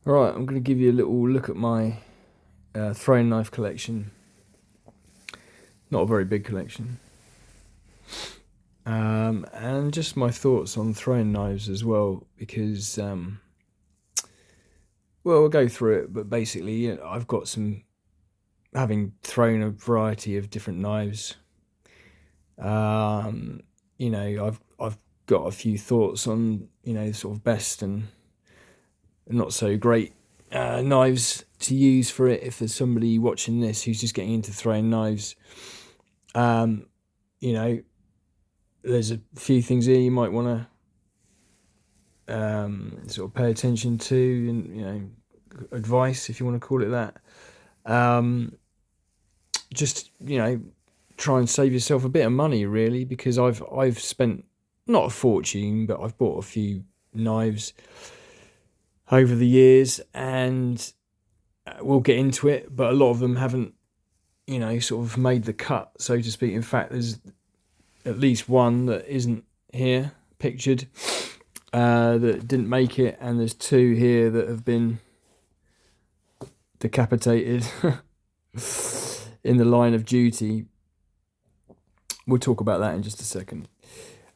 Right, I'm going to give you a little look at my throwing knife collection. Not a very big collection. And just my thoughts on throwing knives as well, because, we'll go through it, but basically, I've got having thrown a variety of different knives, um, I've got a few thoughts on, sort of best and not so great knives to use for it if there's somebody watching this who's just getting into throwing knives. Um, you know, there's a few things here you might want to sort of pay attention to, and advice, if you want to call it that. Just try and save yourself a bit of money, really, because I've spent not a fortune, but I've bought a few knives over the years, and we'll get into it. But a lot of them haven't, sort of made the cut, so to speak. In fact, there's at least one that isn't here pictured, that didn't make it, and there's two here that have been decapitated in the line of duty. We'll talk about that in just a second.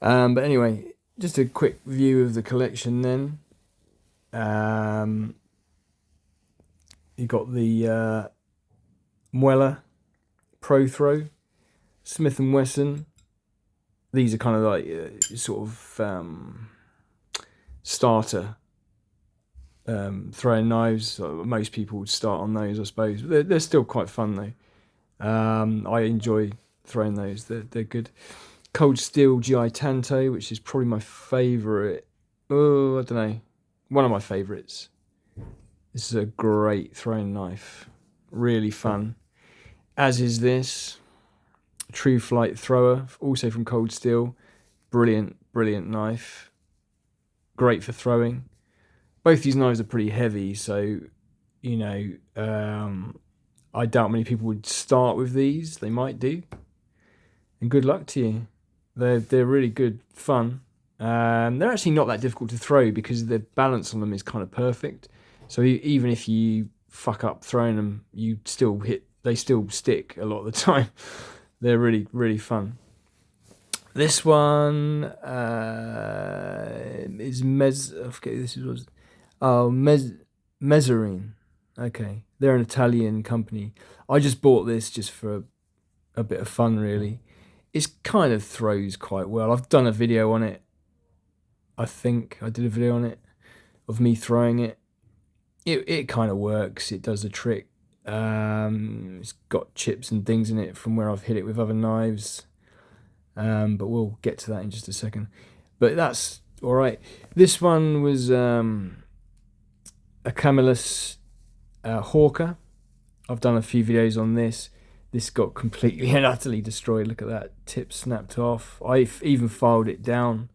But anyway, just a quick view of the collection then. You got the Mueller Pro Throw, Smith & Wesson. These are kind of like sort of starter throwing knives. Most people would start on those, I suppose. They're still quite fun though. I enjoy throwing those. They're good. Cold Steel GI Tanto, which is probably my favourite. Oh, I don't know. One of my favourites. This is a great throwing knife. Really fun. As is this. True Flight Thrower, also from Cold Steel. Brilliant, brilliant knife. Great for throwing. Both these knives are pretty heavy, so, I doubt many people would start with these. They might do. And good luck to you. They're really good fun. They're actually not that difficult to throw because the balance on them is kind of perfect. So even if you fuck up throwing them, they still stick a lot of the time. They're really, really fun. This one is Mezzarine. Okay, they're an Italian company. I just bought this just for a bit of fun, really. It kind of throws quite well. I've done a video on it. I think I did a video on it of me throwing it. It kind of works. It does the trick. It's got chips and things in it from where I've hit it with other knives. But we'll get to that in just a second. But that's all right. This one was a Camillus Hawker. I've done a few videos on this. This got completely and utterly destroyed. Look at that. Tip snapped off. I've even filed it down.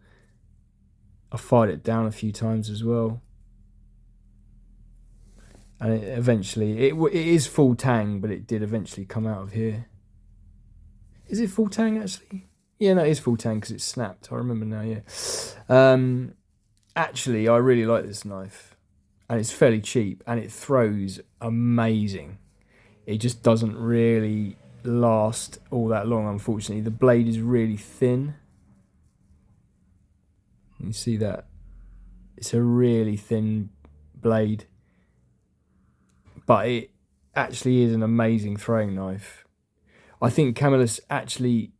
I filed it down a few times as well. And it is full tang, but it did eventually come out of here. Is it full tang, actually? Yeah, no, it is full tang because it snapped. I remember now, yeah. Actually, I really like this knife. And it's fairly cheap. And it throws amazing. It just doesn't really last all that long, unfortunately. The blade is really thin. You see that? It's a really thin blade. But it actually is an amazing throwing knife. I think Camillus actually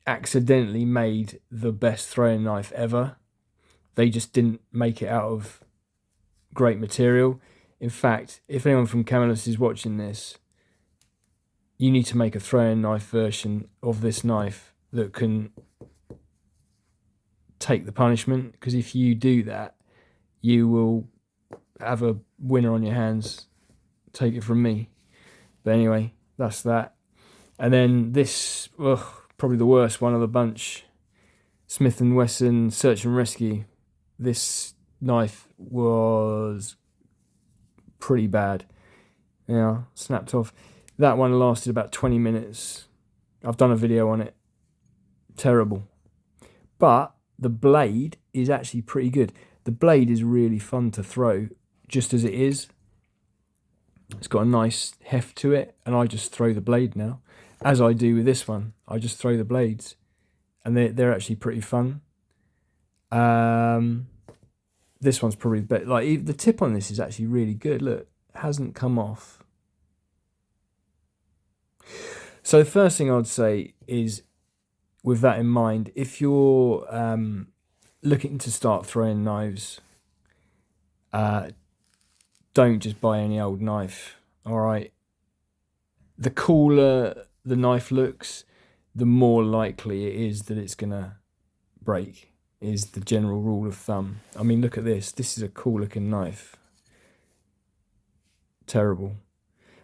accidentally made the best throwing knife ever. They just didn't make it out of great material. In fact, if anyone from Camillus is watching this, you need to make a throwing knife version of this knife that can take the punishment, because if you do that, you will have a winner on your hands. Take it from me. But anyway, that's that. And then this, probably the worst one of the bunch, Smith & Wesson Search and Rescue. This knife was pretty bad. Yeah, snapped off. That one lasted about 20 minutes. I've done a video on it. Terrible. But the blade is actually pretty good. The blade is really fun to throw, just as it is. It's got a nice heft to it, and I just throw the blade now, as I do with this one. I just throw the blades, and they're actually pretty fun. This one's probably better. Like, the tip on this is actually really good. Look, it hasn't come off. So the first thing I'd say is, with that in mind, if you're looking to start throwing knives, don't just buy any old knife. All right. The cooler the knife looks, the more likely it is that it's gonna break, is the general rule of thumb. I mean, look at this. This is a cool looking knife. Terrible.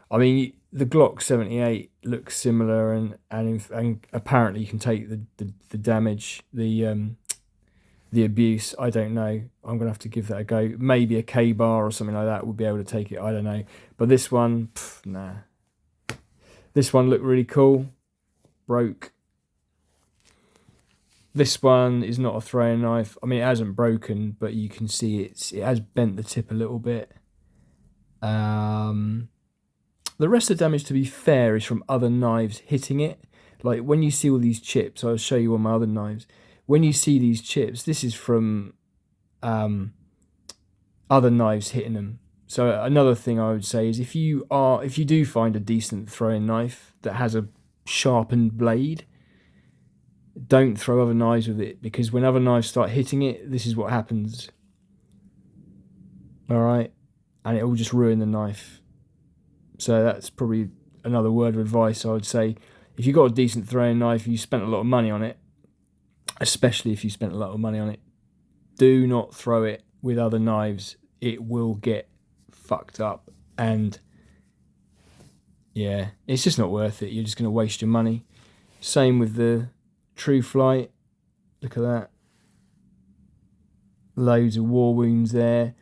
I mean, the Glock 78 looks similar, and apparently you can take the damage, the abuse. I don't know. I'm gonna have to give that a go. Maybe a K-bar or something like that would be able to take it. I don't know. But this one, nah. This one looked really cool. Broke. This one is not a throwing knife. I mean, it hasn't broken, but you can see it has bent the tip a little bit. The rest of the damage, to be fair, is from other knives hitting it. Like, when you see all these chips, I'll show you on my other knives. When you see these chips, this is from other knives hitting them. So another thing I would say is, if you do find a decent throwing knife that has a sharpened blade, don't throw other knives with it, because when other knives start hitting it, this is what happens. All right, and it will just ruin the knife. So that's probably another word of advice I would say. If you've got a decent throwing knife, you spent a lot of money on it, especially if you spent a lot of money on it, do not throw it with other knives. It will get fucked up, and yeah, it's just not worth it. You're just going to waste your money. Same with the Tru-Flight. Look at that. Loads of war wounds there.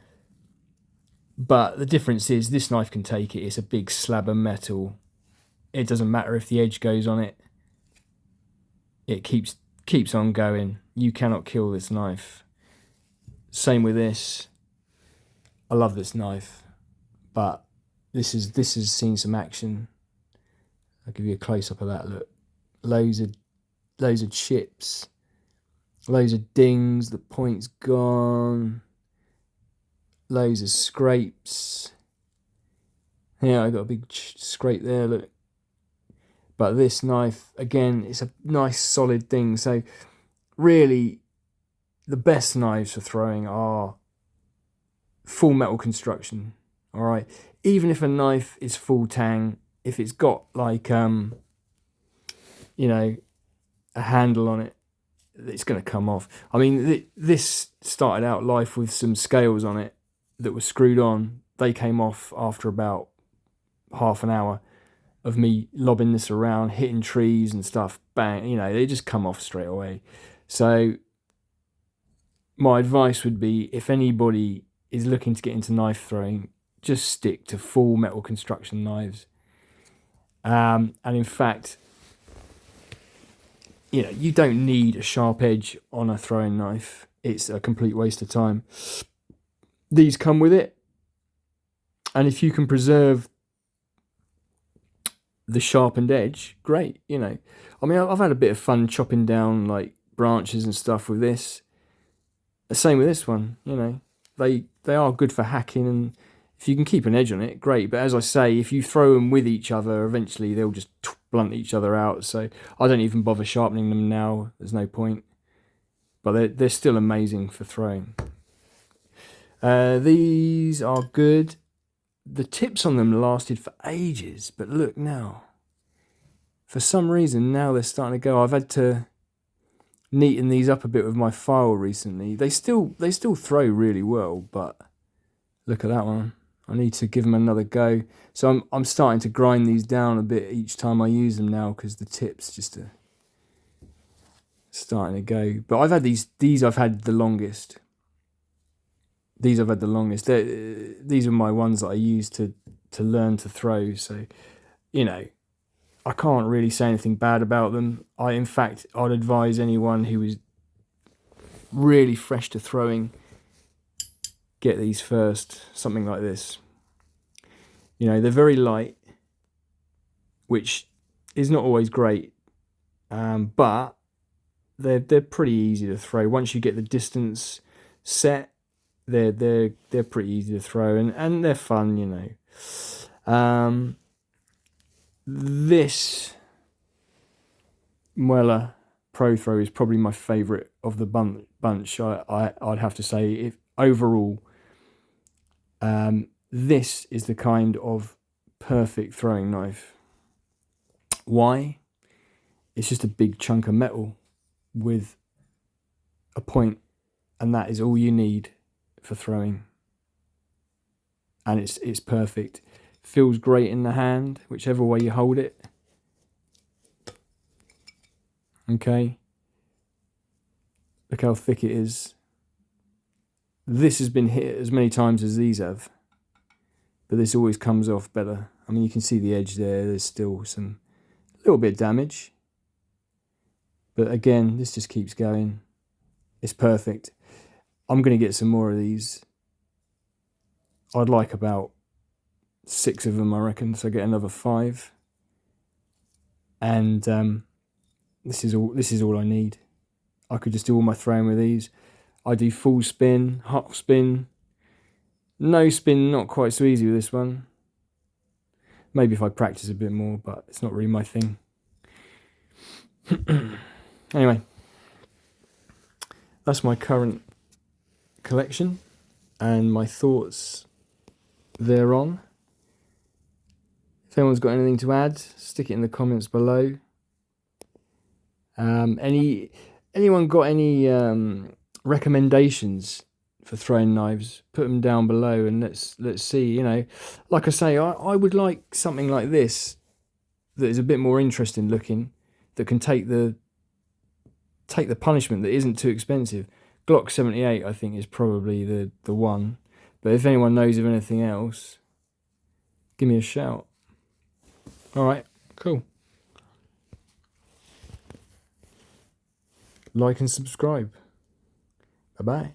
But the difference is, this knife can take it. It's a big slab of metal. It doesn't matter if the edge goes on it. It keeps on going. You cannot kill this knife. Same with this. I love this knife, but this has seen some action. I'll give you a close up of that. Look, loads of chips, loads of dings. The point's gone. Loads of scrapes. Yeah, I got a big scrape there. Look, but this knife, again, it's a nice solid thing. So really, the best knives for throwing are full metal construction. All right, even if a knife is full tang, if it's got like a handle on it, it's going to come off. I mean, this started out life with some scales on it that were screwed on. They came off after about half an hour of me lobbing this around, hitting trees and stuff. Bang, they just come off straight away. So my advice would be, if anybody is looking to get into knife throwing, just stick to full metal construction knives. And in fact, you don't need a sharp edge on a throwing knife. It's a complete waste of time. These come with it. And if you can preserve the sharpened edge, great. I mean, I've had a bit of fun chopping down like branches and stuff with this. The same with this one. They are good for hacking, and if you can keep an edge on it, great. But as I say, if you throw them with each other, eventually they'll just blunt each other out. So I don't even bother sharpening them now. There's no point. But they're still amazing for throwing. These are good. The tips on them lasted for ages, but look now. For some reason, now they're starting to go. I've had to neaten these up a bit with my file recently. They still throw really well, but look at that one. I need to give them another go. So I'm starting to grind these down a bit each time I use them now, because the tips just are starting to go. But I've had these I've had the longest. These I've had the longest. These are my ones that I use to learn to throw. So, I can't really say anything bad about them. In fact, I'd advise anyone who is really fresh to throwing, get these first. Something like this. You know, they're very light, which is not always great, but they're pretty easy to throw. Once you get the distance set, they're pretty easy to throw, and they're fun, you know. This Mueller Pro Throw is probably my favourite of the bunch. I'd have to say, if overall, this is the kind of perfect throwing knife. Why? It's just a big chunk of metal with a point, and that is all you need for throwing. And it's perfect. Feels great in the hand, whichever way you hold it. Okay. Look how thick it is. This has been hit as many times as these have, but this always comes off better. I mean, you can see the edge there. There's still some little bit of damage, but again, this just keeps going. It's perfect. I'm going to get some more of these. I'd like about 6 of them, I reckon, so I get another 5. And this is all I need. I could just do all my throwing with these. I do full spin, half spin, no spin, not quite so easy with this one. Maybe if I practice a bit more, but it's not really my thing. Anyway, that's my current collection and my thoughts thereon. If anyone's got anything to add, stick it in the comments below. Anyone got any recommendations for throwing knives? Put them down below and let's see. You know, like I say, I would like something like this that is a bit more interesting looking, that can take the punishment, that isn't too expensive. Glock 78 I think is probably the one, but if anyone knows of anything else, give me a shout. All right, cool. Like and subscribe. Bye-bye.